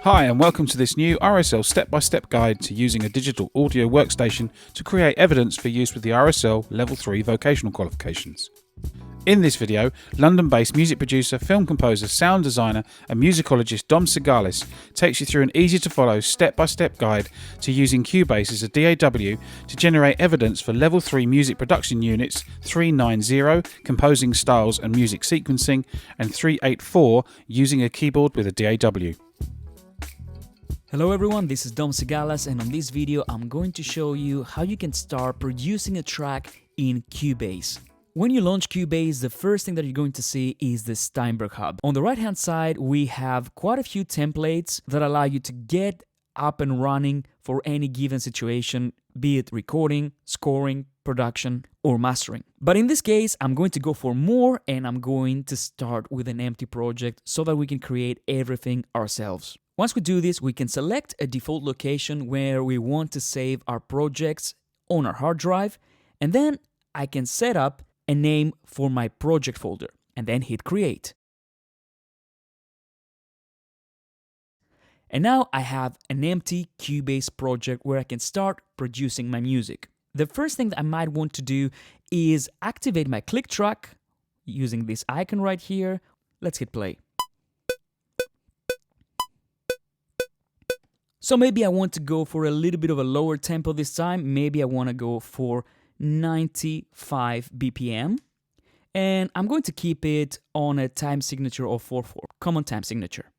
Hi and welcome to this new RSL step-by-step guide to using a digital audio workstation to create evidence for use with the RSL Level 3 vocational qualifications. In this video, London-based music producer, film composer, sound designer and musicologist Dom Sigalas takes you through an easy-to-follow step-by-step guide to using Cubase as a DAW to generate evidence for Level 3 music production units 390, composing styles and music sequencing, and 384, using a keyboard with a DAW. Hello everyone, this is Dom Sigalas, and on this video I'm going to show you how you can start producing a track in Cubase. When you launch Cubase, the first thing that you're going to see is the Steinberg hub. On the right hand side, we have quite a few templates that allow you to get up and running for any given situation, be it recording, scoring, production, or mastering. But in this case, I'm going to go for more, and I'm going to start with an empty project so that we can create everything ourselves. Once we do this, we can select a default location where we want to save our projects on our hard drive, and then I can set up a name for my project folder and then hit create. And now I have an empty Cubase project where I can start producing my music. The first thing that I might want to do is activate my click track using this icon right here. Let's hit play. So maybe I want to go for a little bit of a lower tempo this time. Maybe I want to go for 95 BPM. And I'm going to keep it on a time signature of 4/4, common time signature.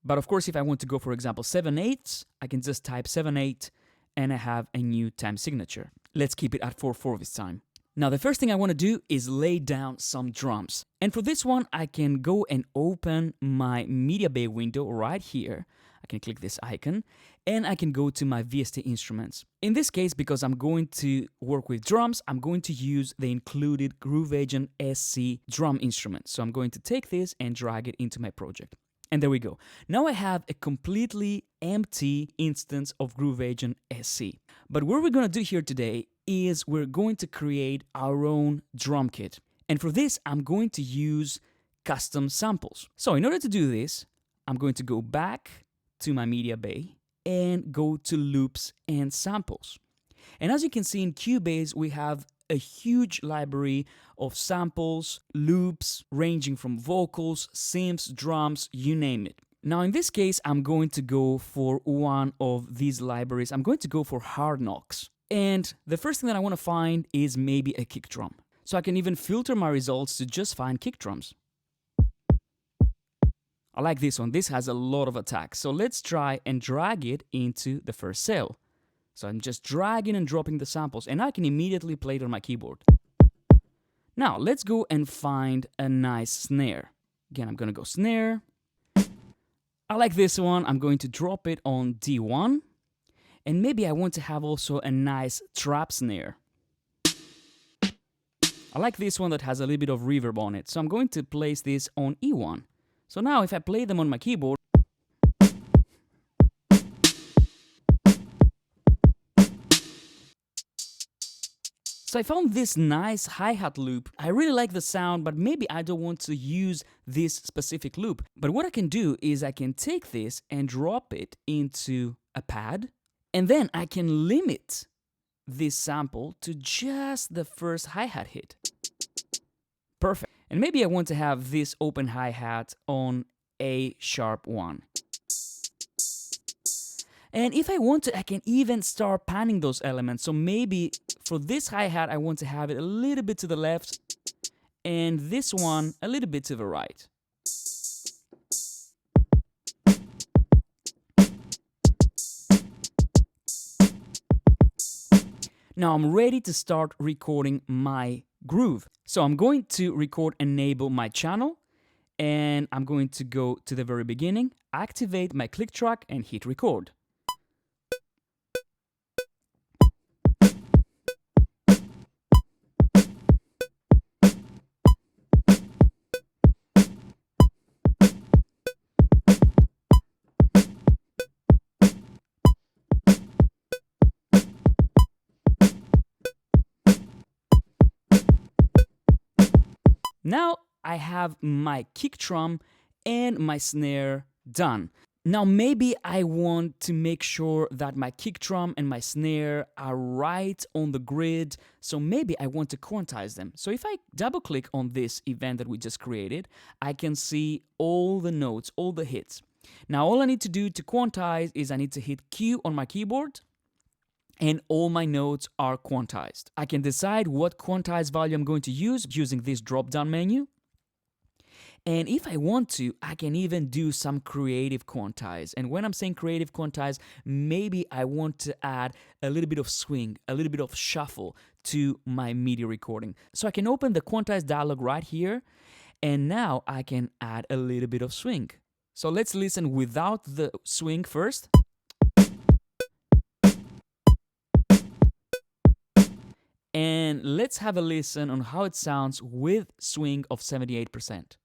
But of course, if I want to go, for example, 7/8, I can just type 7/8 and I have a new time signature. Let's keep it at 4/4 this time. Now, the first thing I want to do is lay down some drums. And for this one, I can go and open my Media Bay window right here. I can click this icon and I can go to my VST instruments. In this case, because I'm going to work with drums, I'm going to use the included Groove Agent SC drum instrument. So I'm going to take this and drag it into my project. And there we go. Now I have a completely empty instance of Groove Agent SC. But what we're going to do here today is we're going to create our own drum kit. And for this, I'm going to use custom samples. So in order to do this, I'm going to go back to my Media Bay and go to Loops and Samples. And as you can see in Cubase, we have a huge library of samples, loops, ranging from vocals, synths, drums, you name it. Now in this case, I'm going to go for one of these libraries. I'm going to go for Hard Knocks. And the first thing that I want to find is maybe a kick drum. So I can even filter my results to just find kick drums. I like this one. This has a lot of attack. So let's try and drag it into the first cell. So I'm just dragging and dropping the samples, and I can immediately play it on my keyboard. Now let's go and find a nice snare. Again, I'm going to go snare. I like this one. I'm going to drop it on D1. And maybe I want to have also a nice trap snare. I like this one that has a little bit of reverb on it. So I'm going to place this on E1. So now if I play them on my keyboard, so I found this nice hi-hat loop. I really like the sound, but maybe I don't want to use this specific loop. But what I can do is I can take this and drop it into a pad, and then I can limit this sample to just the first hi-hat hit. Perfect. And maybe I want to have this open hi-hat on A#1. And if I want to, I can even start panning those elements. So maybe for this hi-hat, I want to have it a little bit to the left, and this one a little bit to the right. Now I'm ready to start recording my groove. So I'm going to record enable my channel, and I'm going to go to the very beginning, activate my click track and hit record. Now I have my kick drum and my snare done. Now maybe I want to make sure that my kick drum and my snare are right on the grid, so maybe I want to quantize them. So if I double click on this event that we just created, I can see all the notes, all the hits. Now all I need to do to quantize is I need to hit Q on my keyboard, and all my notes are quantized. I can decide what quantize value I'm going to use using this drop-down menu. And if I want to, I can even do some creative quantize. And when I'm saying creative quantize, maybe I want to add a little bit of swing, a little bit of shuffle to my MIDI recording. So I can open the quantize dialog right here, and now I can add a little bit of swing. So let's listen without the swing first. And let's have a listen on how it sounds with swing of 78%.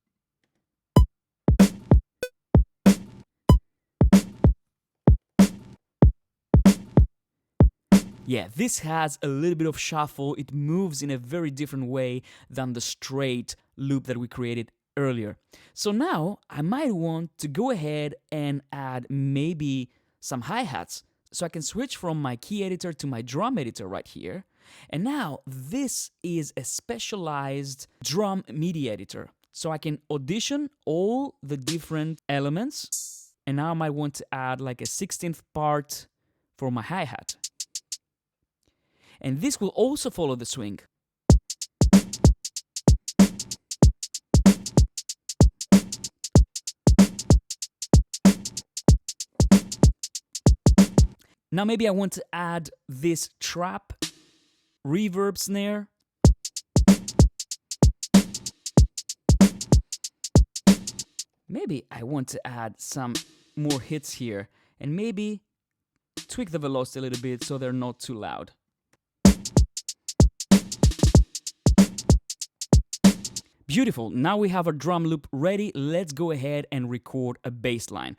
Yeah, this has a little bit of shuffle. It moves in a very different way than the straight loop that we created earlier. So now I might want to go ahead and add maybe some hi-hats. So I can switch from my key editor to my drum editor right here. And now this is a specialized drum MIDI editor. So I can audition all the different elements. And now I might want to add like a 16th part for my hi-hat. And this will also follow the swing. Now maybe I want to add this trap reverb snare. Maybe I want to add some more hits here and maybe tweak the velocity a little bit so they're not too loud. Beautiful, now we have our drum loop ready. Let's go ahead and record a bass line.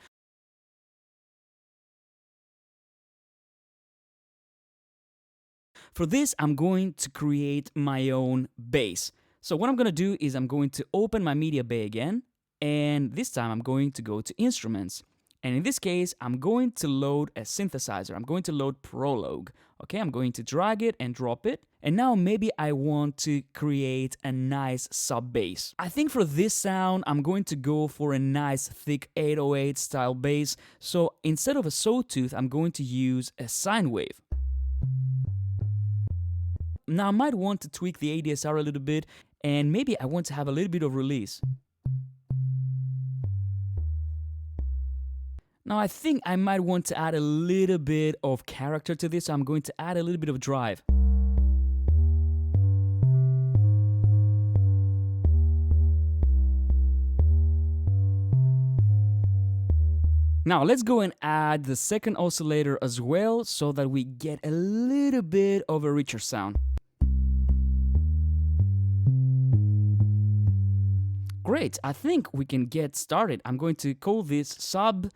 For this, I'm going to create my own bass. So what I'm going to do is I'm going to open my media bay again, and this time I'm going to go to instruments. And in this case, I'm going to load a synthesizer. I'm going to load Prologue. Okay, I'm going to drag it and drop it. And now maybe I want to create a nice sub bass. I think for this sound, I'm going to go for a nice thick 808 style bass. So instead of a sawtooth, I'm going to use a sine wave. Now I might want to tweak the ADSR a little bit, and maybe I want to have a little bit of release. Now I think I might want to add a little bit of character to this, so I'm going to add a little bit of drive. Now let's go and add the second oscillator as well so that we get a little bit of a richer sound. Great, I think we can get started. I'm going to call this sub.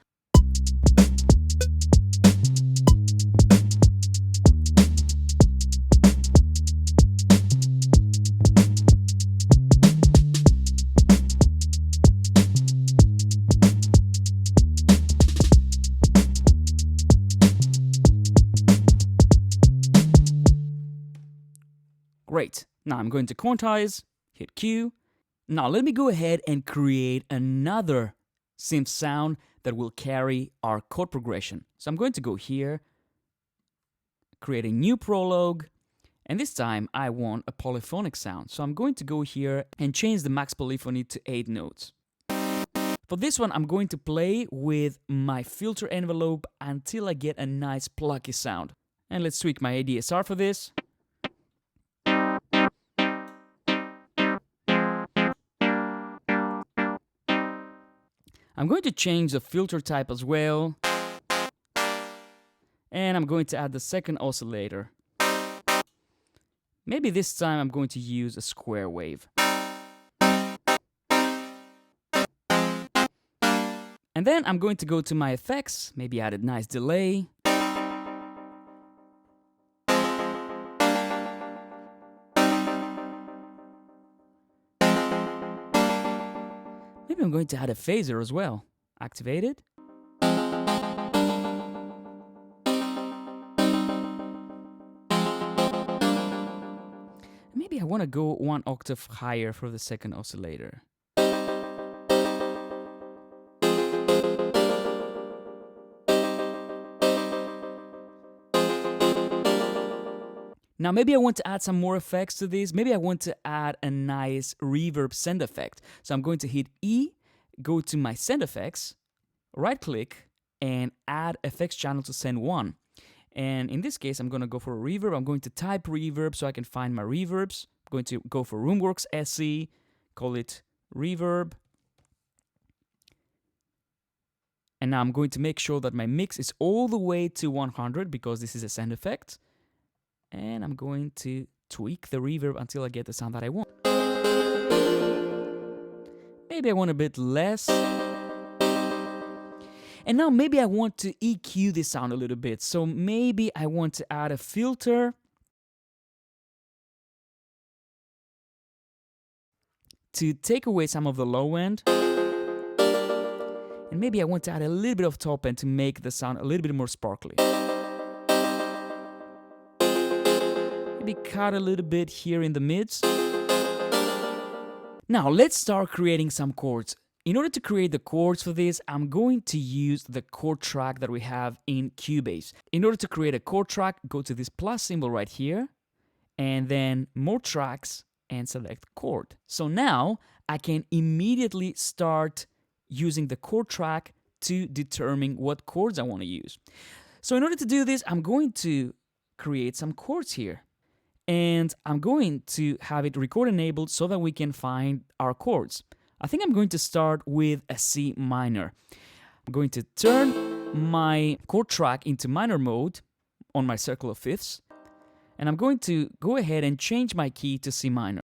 Great, now I'm going to quantize, hit Q. Now let me go ahead and create another synth sound that will carry our chord progression. So I'm going to go here, create a new Prologue, and this time I want a polyphonic sound. So I'm going to go here and change the max polyphony to 8 notes. For this one, I'm going to play with my filter envelope until I get a nice plucky sound. And let's tweak my ADSR for this. I'm going to change the filter type as well. And I'm going to add the second oscillator. Maybe this time I'm going to use a square wave. And then I'm going to go to my effects, maybe add a nice delay. Maybe I'm going to add a phaser as well. Activate it. Maybe I want to go 1 octave higher for the second oscillator. Now maybe I want to add some more effects to this. Maybe I want to add a nice reverb send effect. So I'm going to hit E, go to my send effects, right click, and add effects channel to send 1. And in this case, I'm going to go for a reverb. I'm going to type reverb so I can find my reverbs. I'm going to go for Roomworks SE, call it reverb. And now I'm going to make sure that my mix is all the way to 100 because this is a send effect. And I'm going to tweak the reverb until I get the sound that I want. Maybe I want a bit less. And now maybe I want to EQ this sound a little bit. So maybe I want to add a filter to take away some of the low end. And maybe I want to add a little bit of top end to make the sound a little bit more sparkly. Maybe cut a little bit here in the mids. Now let's start creating some chords. In order to create the chords for this, I'm going to use the chord track that we have in Cubase. In order to create a chord track, go to this plus symbol right here, and then more tracks, and select chord. So now I can immediately start using the chord track to determine what chords I want to use. So in order to do this, I'm going to create some chords here. And I'm going to have it record enabled so that we can find our chords. I think I'm going to start with a C minor. I'm going to turn my chord track into minor mode on my circle of fifths. And I'm going to go ahead and change my key to C minor.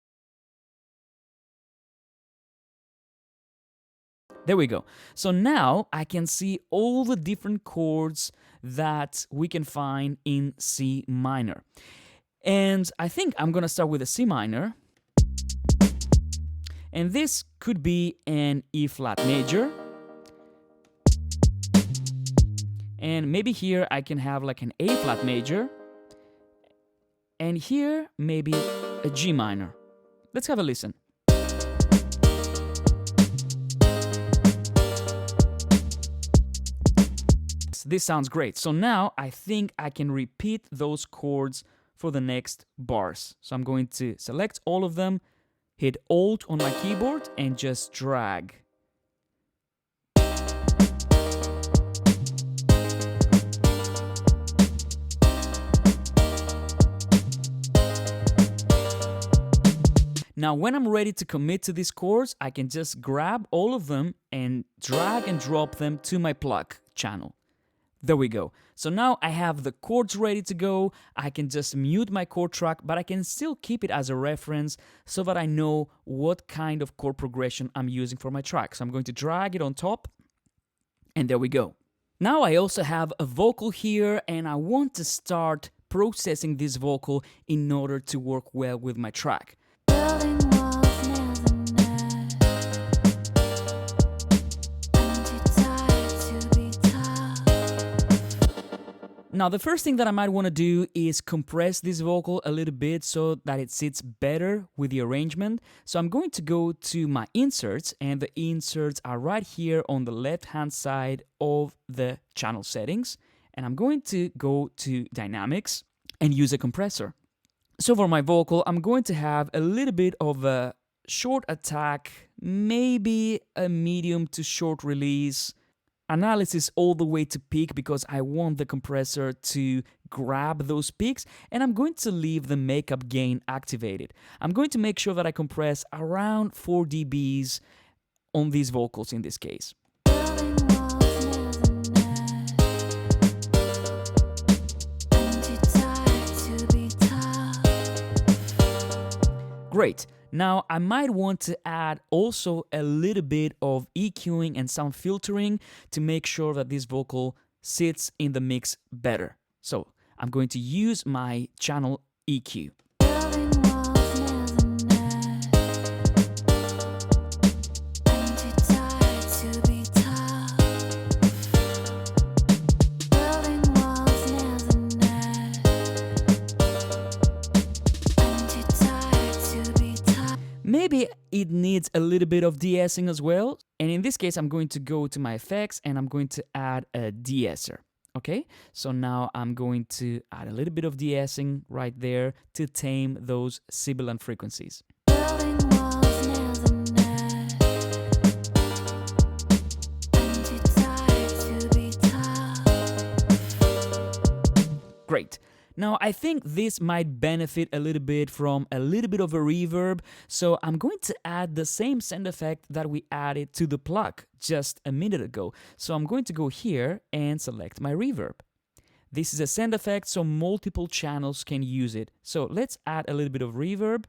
There we go. So now I can see all the different chords that we can find in C minor. And I think I'm going to start with a C minor. And this could be an E flat major. And maybe here I can have like an A flat major. And here maybe a G minor. Let's have a listen. This sounds great. So now I think I can repeat those chords for the next bars. So I'm going to select all of them, hit Alt on my keyboard, and just drag. Now when I'm ready to commit to these chords, I can just grab all of them and drag and drop them to my plug channel. There we go. So now I have the chords ready to go. I can just mute my chord track, but I can still keep it as a reference so that I know what kind of chord progression I'm using for my track. So I'm going to drag it on top, and there we go. Now I also have a vocal here, and I want to start processing this vocal in order to work well with my track. Now the first thing that I might want to do is compress this vocal a little bit so that it sits better with the arrangement. So I'm going to go to my inserts, and the inserts are right here on the left hand side of the channel settings. And I'm going to go to dynamics and use a compressor. So for my vocal, I'm going to have a little bit of a short attack, maybe a medium to short release, analysis all the way to peak because I want the compressor to grab those peaks, and I'm going to leave the makeup gain activated. I'm going to make sure that I compress around 4 dBs on these vocals in this case. Great. Now I might want to add also a little bit of EQing and some filtering to make sure that this vocal sits in the mix better. So I'm going to use my channel EQ. it needs a little bit of de-essing as well. And in this case, I'm going to go to my effects and I'm going to add a de-esser. Okay, so now I'm going to add a little bit of de-essing right there to tame those sibilant frequencies. Great. Now I think this might benefit a little bit from a little bit of a reverb, so I'm going to add the same send effect that we added to the plug just a minute ago. So I'm going to go here and select my reverb. This is a send effect, so multiple channels can use it. So let's add a little bit of reverb.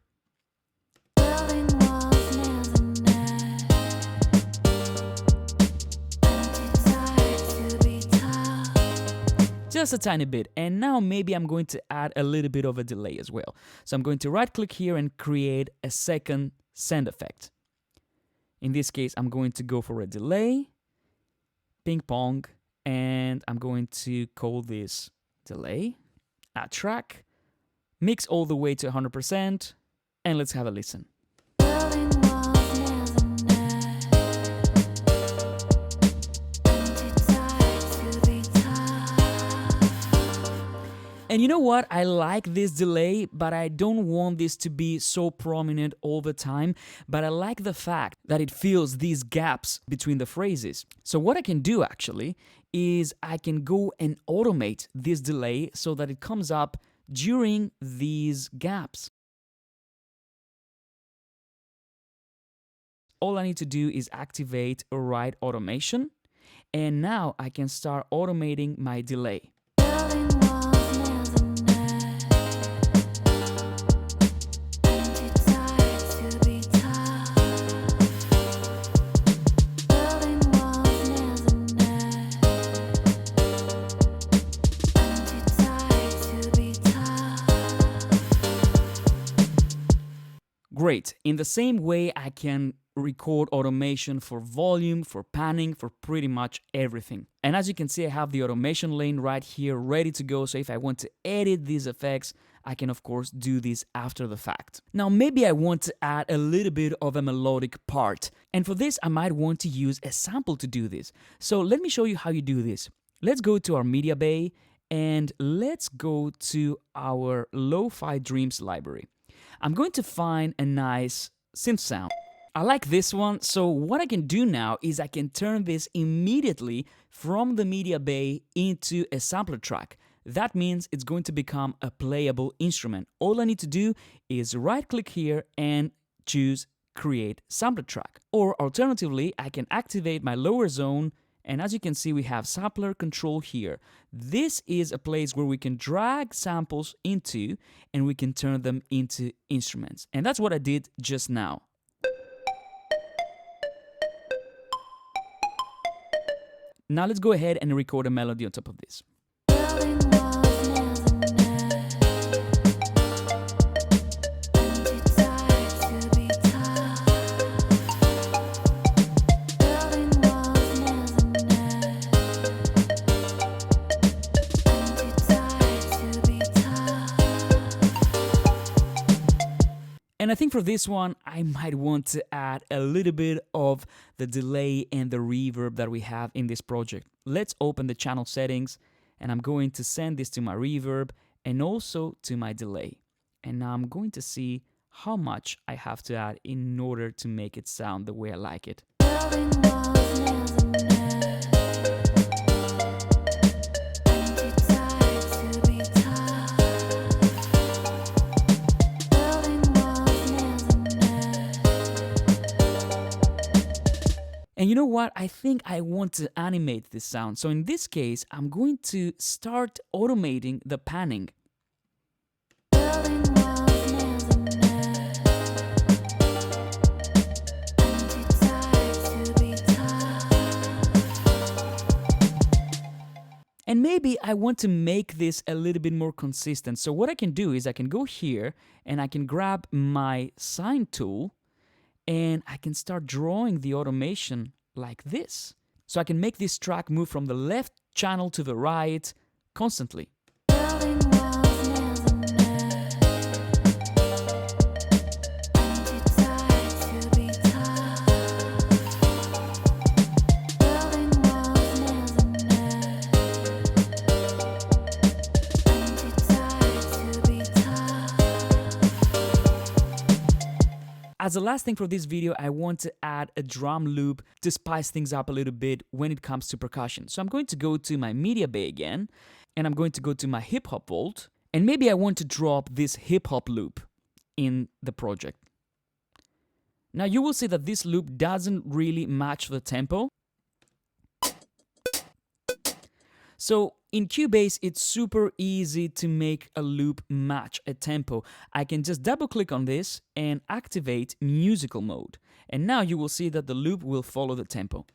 Just a tiny bit, and now maybe I'm going to add a little bit of a delay as well. So I'm going to right click here and create a second send effect. In this case, I'm going to go for a delay, ping pong, and I'm going to call this delay, add track, mix all the way to 100%, and let's have a listen. And you know what? I like this delay, but I don't want this to be so prominent all the time. But I like the fact that it fills these gaps between the phrases. So what I can do actually is I can go and automate this delay so that it comes up during these gaps. All I need to do is activate a write automation, and now I can start automating my delay. Great. In the same way, I can record automation for volume, for panning, for pretty much everything. And as you can see, I have the automation lane right here ready to go. So if I want to edit these effects, I can of course do this after the fact. Now maybe I want to add a little bit of a melodic part. And for this, I might want to use a sample to do this. So let me show you how you do this. Let's go to our media bay and let's go to our Lo-Fi Dreams library. I'm going to find a nice synth sound. I like this one, so what I can do now is I can turn this immediately from the media bay into a sampler track. That means it's going to become a playable instrument. All I need to do is right click here and choose create sampler track. Or alternatively, I can activate my lower zone, and as you can see, we have sampler control here. This is a place where we can drag samples into and we can turn them into instruments. And that's what I did just now. Now let's go ahead and record a melody on top of this. And I think for this one, I might want to add a little bit of the delay and the reverb that we have in this project. Let's open the channel settings, and I'm going to send this to my reverb and also to my delay. And now I'm going to see how much I have to add in order to make it sound the way I like it. And you know what? I think I want to animate this sound. So in this case, I'm going to start automating the panning. And maybe I want to make this a little bit more consistent. So what I can do is I can go here and I can grab my sine tool and I can start drawing the automation like this. So I can make this track move from the left channel to the right constantly. as the last thing for this video, I want to add a drum loop to spice things up a little bit when it comes to percussion. So I'm going to go to my media bay again, and I'm going to go to my hip hop vault, and maybe I want to drop this hip hop loop in the project. Now you will see that this loop doesn't really match the tempo. So in Cubase, it's super easy to make a loop match a tempo. I can just double click on this and activate musical mode. And now you will see that the loop will follow the tempo.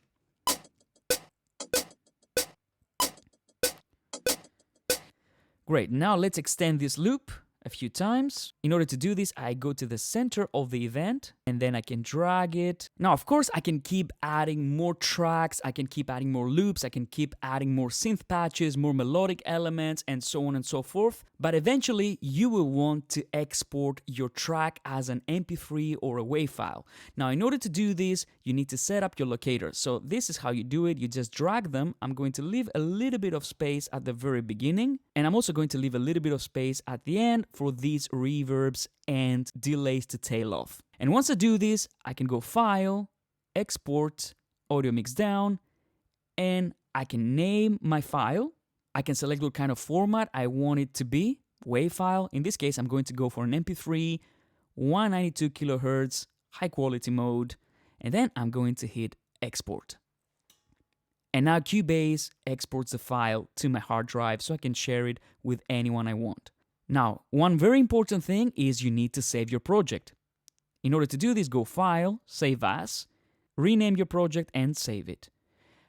Great, now let's extend this loop a few times. In order to do this, I go to the center of the event and then I can drag it. Now, of course, I can keep adding more tracks, I can keep adding more loops, I can keep adding more synth patches, more melodic elements, and so on and so forth. But eventually, you will want to export your track as an MP3 or a WAV file. Now, in order to do this, you need to set up your locators. So this is how you do it. You just drag them. I'm going to leave a little bit of space at the very beginning, and I'm also going to leave a little bit of space at the end for these reverbs and delays to tail off. And once I do this, I can go File, Export, Audio Mix Down, and I can name my file. I can select what kind of format I want it to be, WAV file. In this case, I'm going to go for an MP3, 192 kilohertz, high quality mode, and then I'm going to hit Export. And now Cubase exports the file to my hard drive so I can share it with anyone I want. Now, one very important thing is you need to save your project. In order to do this, go File, Save As, rename your project and save it.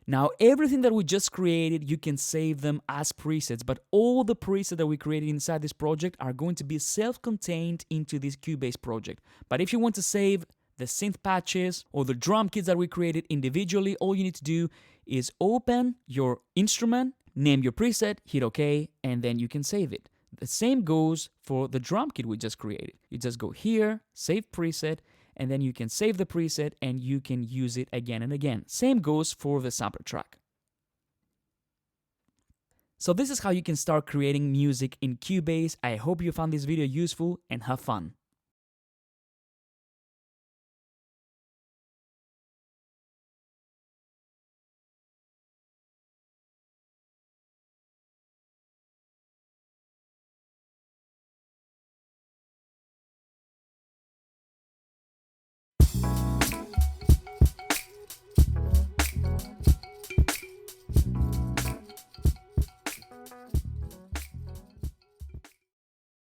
Now, everything that we just created, you can save them as presets, but all the presets that we created inside this project are going to be self-contained into this Cubase project. But if you want to save the synth patches or the drum kits that we created individually, all you need to do is open your instrument, name your preset, hit OK, and then you can save it. The same goes for the drum kit we just created. You just go here, save preset, and then you can save the preset and you can use it again and again. Same goes for the sampler track. So this is how you can start creating music in Cubase. I hope you found this video useful and have fun.